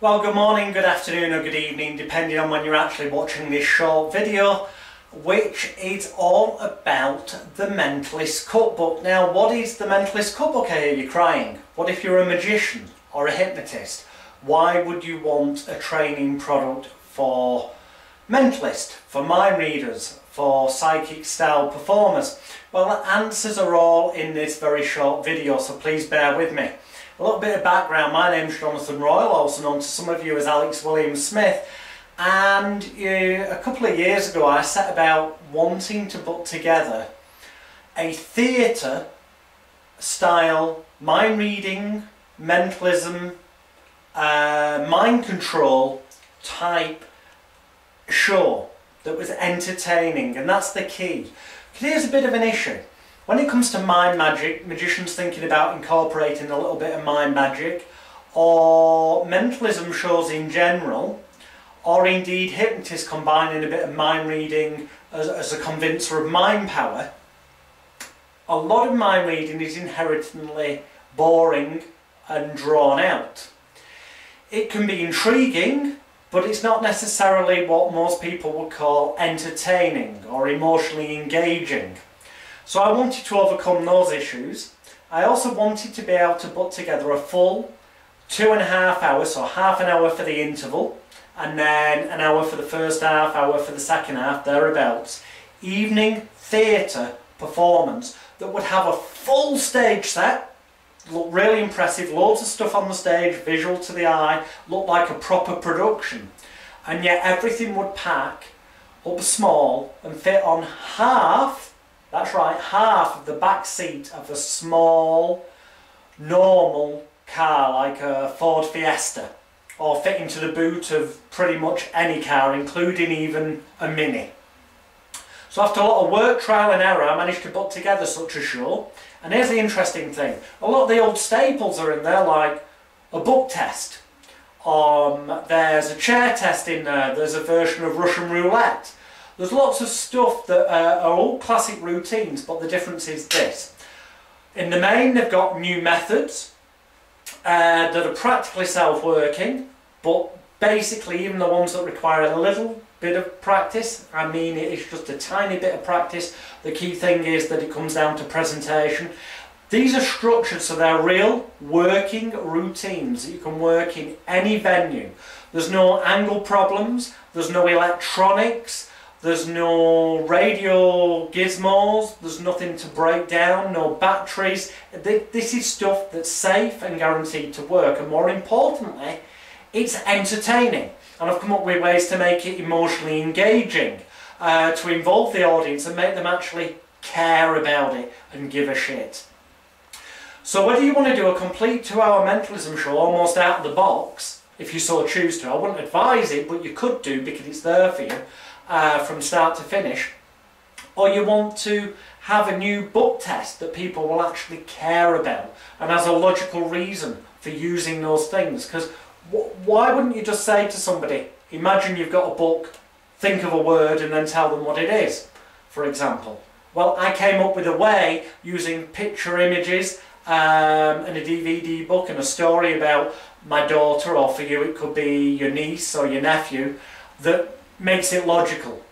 Well, good morning, good afternoon or good evening, depending on when you're actually watching this short video, which is all about the Mentalist Cookbook. Now, what is the Mentalist Cookbook, I hear you crying? What if you're a magician or a hypnotist? Why would you want a training product for mentalist, for mind readers, for psychic style performers? Well, the answers are all in this very short video, so please bear with me. A little bit of background: my name's Jonathan Royle, also known to some of you as Alex William Smith, and a couple of years ago I set about wanting to put together a theatre style mind reading, mentalism, mind control type show that was entertaining, and that's the key. Here's a bit of an issue. When it comes to mind magic, magicians thinking about incorporating a little bit of mind magic, or mentalism shows in general, or indeed hypnotists combining a bit of mind reading as a convincer of mind power, a lot of mind reading is inherently boring and drawn out. It can be intriguing, but it's not necessarily what most people would call entertaining or emotionally engaging. So I wanted to overcome those issues. I also wanted to be able to put together a full 2.5 hours, so half an hour for the interval, and then an hour for the first half, hour for the second half, thereabouts, evening theatre performance that would have a full stage set, look really impressive, loads of stuff on the stage, visual to the eye, look like a proper production, and yet everything would pack up small and fit on half, that's right, half of the back seat of a small, normal car like a Ford Fiesta, or fit into the boot of pretty much any car, including even a Mini. So after a lot of work, trial and error, I managed to put together such a show. And here's the interesting thing: a lot of the old staples are in there, like a book test. There's a chair test in there, there's a version of Russian roulette. There's lots of stuff that are all classic routines, but the difference is this. In the main, they've got new methods that are practically self-working, but basically even the ones that require a little bit of practice, I mean it's just a tiny bit of practice, the key thing is that it comes down to presentation. These are structured so they're real working routines that you can work in any venue. There's no angle problems, there's no electronics, there's no radio gizmos, there's nothing to break down, no batteries. This is stuff that's safe and guaranteed to work, and more importantly, it's entertaining. And I've come up with ways to make it emotionally engaging, to involve the audience and make them actually care about it and give a shit. So whether you want to do a complete 2-hour mentalism show almost out of the box, if you so choose to, I wouldn't advise it, but you could do because it's there for you, from start to finish, or you want to have a new book test that people will actually care about and has a logical reason for using those things. Because why wouldn't you just say to somebody, imagine you've got a book, think of a word and then tell them what it is, for example? Well, I came up with a way using picture images and a DVD book and a story about my daughter, or for you it could be your niece or your nephew, that makes it logical.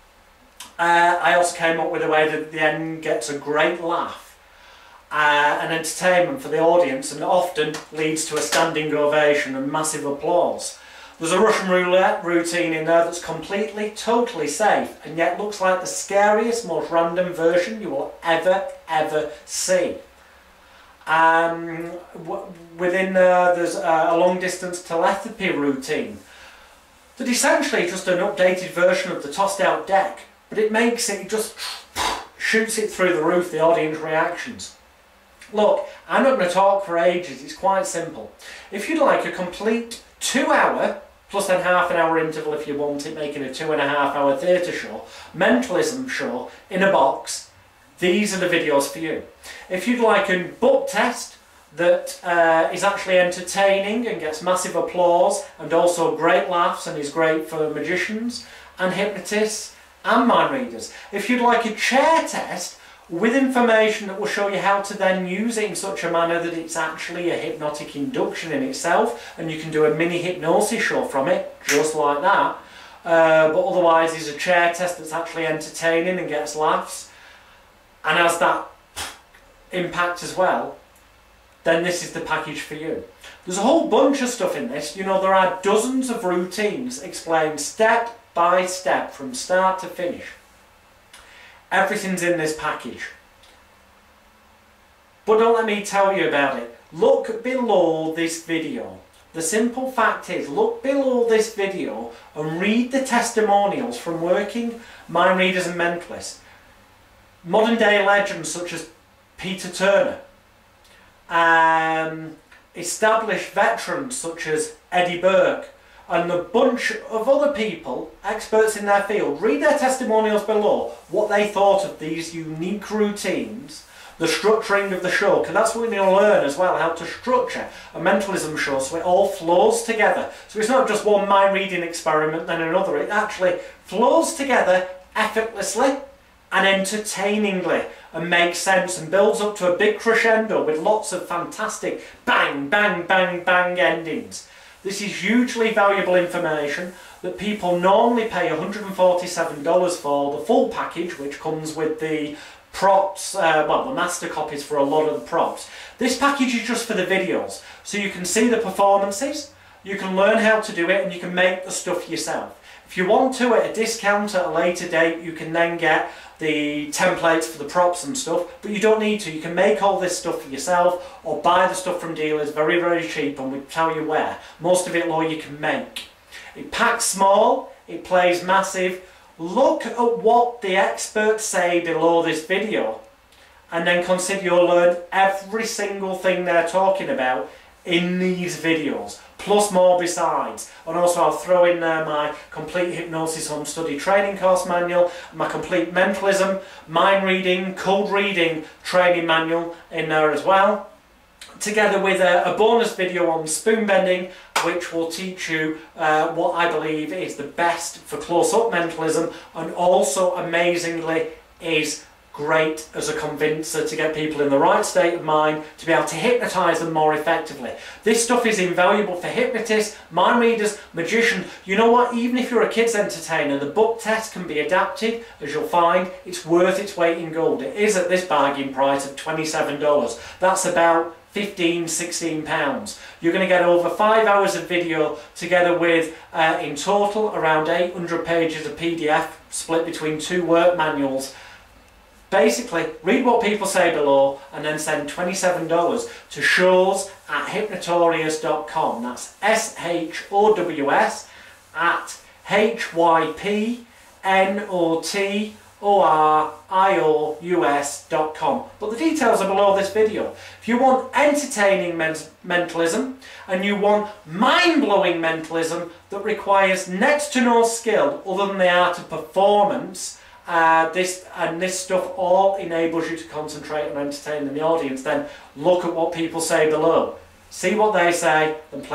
I also came up with a way that at the end gets a great laugh, and entertainment for the audience, and often leads to a standing ovation and massive applause. There's a Russian roulette routine in there that's completely, totally safe, and yet looks like the scariest, most random version you will ever see. Within there's a long distance telepathy routine that essentially just an updated version of the tossed out deck, but it makes it, just shoots it through the roof, the audience reactions. Look, I'm not going to talk for ages, it's quite simple. If you'd like a complete 2-hour, plus then half an hour interval if you want it, making a 2.5-hour theatre show, mentalism show in a box, these are the videos for you. If you'd like a book test that is actually entertaining and gets massive applause and also great laughs and is great for magicians and hypnotists and mind readers. If you'd like a chair test with information that will show you how to then use it in such a manner that it's actually a hypnotic induction in itself, and you can do a mini hypnosis show from it, just like that. But otherwise it's a chair test that's actually entertaining and gets laughs and has that impact as well, then this is the package for you. There's a whole bunch of stuff in this. You know, there are dozens of routines explained step by step from start to finish. Everything's in this package. But don't let me tell you about it. Look below this video. The simple fact is, look below this video and read the testimonials from working mind readers and mentalists. Modern day legends such as Peter Turner. Established veterans such as Eddie Burke. And a bunch of other people, experts in their field. Read their testimonials below, what they thought of these unique routines, the structuring of the show, because that's what we're going to learn as well, how to structure a mentalism show so it all flows together. So it's not just one mind reading experiment then another, it actually flows together effortlessly and entertainingly and makes sense and builds up to a big crescendo with lots of fantastic bang, bang, bang, bang endings. This is hugely valuable information that people normally pay $147 for, the full package, which comes with the props, well, the master copies for a lot of the props. This package is just for the videos, so you can see the performances, you can learn how to do it, and you can make the stuff yourself. If you want to, at a discount at a later date, you can then get the templates for the props and stuff, but you don't need to. You can make all this stuff for yourself or buy the stuff from dealers very, very cheap, and we'll tell you where. Most of it all you can make. It packs small, it plays massive. Look at what the experts say below this video and then consider you'll learn every single thing they're talking about in these videos, plus more besides. And also I'll throw in there my complete hypnosis home study training course manual, my complete mentalism, mind reading, cold reading training manual in there as well, together with a bonus video on spoon bending, which will teach you what I believe is the best for close-up mentalism, and also amazingly is great as a convincer to get people in the right state of mind to be able to hypnotise them more effectively. This stuff is invaluable for hypnotists, mind readers, magicians. You know what, even if you're a kids entertainer, the book test can be adapted, as you'll find. It's worth its weight in gold. It is at this bargain price of $27. That's about £16. You're going to get over 5 hours of video together with, in total, around 800 pages of PDF split between 2 work manuals. Basically, read what people say below and then send $27 to shows@hypnotorious.com. That's SHOWS at HYPNOTORIOUS.com. But the details are below this video. If you want entertaining mentalism and you want mind-blowing mentalism that requires next to no skill other than the art of performance, this stuff all enables you to concentrate on entertaining the audience, then look at what people say below. See what they say and play.